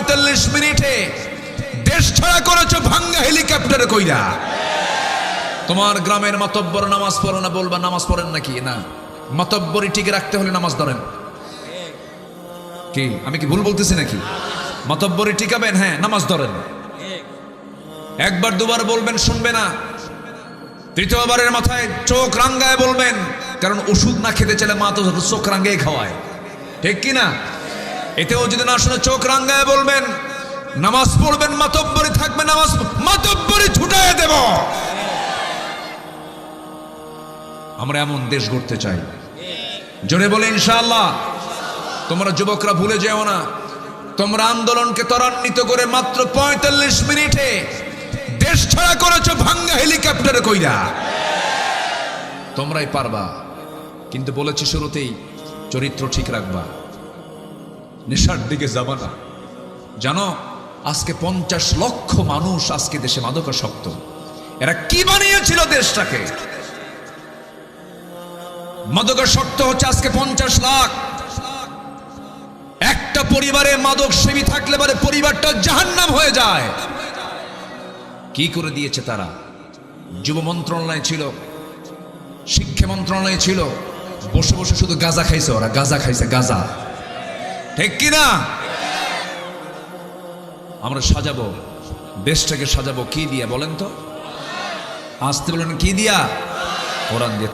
45 মিনিটে দেশ ছাড়া করেছো ভাঙ্গা হেলিকপ্টারে কইরা। তোমার গ্রামের মাতব্বর নামাজ পড়ে না, বলবা নামাজ পড়েন নাকি? না, মাতব্বরি টিকে রাখতে হলে নামাজ ধরেন। কি আমি কি ভুল বলতেছি নাকি? মাতব্বরি টিকাবেন, হ্যাঁ নামাজ ধরেন। একবার দুবার বলবেন শুনবে না, তৃতীয়বারের মাথায় চোখ রাঙ্গায় বলবেন, কারণ ওষুধ না খেতে চাইলে মা তো চোখ রাঙ্গায় খাওয়ায়, ঠিক কি না? এতেও যদি না শুনে চোখ রাঙ্গায় বলবেন, নামাজ পড়বেন, মাতব্বরি থাকবে, নামাজ মাতব্বরি ছুটায় দেব। আমরা এমন দেশ গড়তে চাই, জোরে বলে ইনশাআল্লাহ। তোমরা যুবকরা ভুলে যেও না, তোমরা আন্দোলনকে ত্বরান্বিত করে মাত্র 45 মিনিটে দেশ ছাড়া করেছো ভাঙ্গা হেলিকপ্টারে কইরা। তোমরাই পারবা, কিন্তু বলেছি শুরুতেই চরিত্র ঠিক রাখবা, নেশার দিকে যাবা না। জানো আজকে 50 লক্ষ মানুষ আজকে দেশে মাদকাসক্ত। এরা কি বানিয়েছিল দেশটাকে? মাদকাসক্ত হচ্ছে আজকে 50 লাখ। একটা পরিবারে মাদক সেবী থাকলে পরে পরিবারটা জাহান্নাম হয়ে যায়। কি করে দিয়েছে তারা? যুব মন্ত্রণালয় ছিল, শিক্ষা মন্ত্রণালয় ছিল, বসে বসে শুধু গাঁজা খাইছে ওরা, গাঁজা খাইছে, গাঁজা, ঠিক কিনা? আমরা সাজাবো দেশটাকে, সাজাবো কি দিয়া বলেন তো? আসতে বলেন কি দিয়া? কোরআন দিয়ে।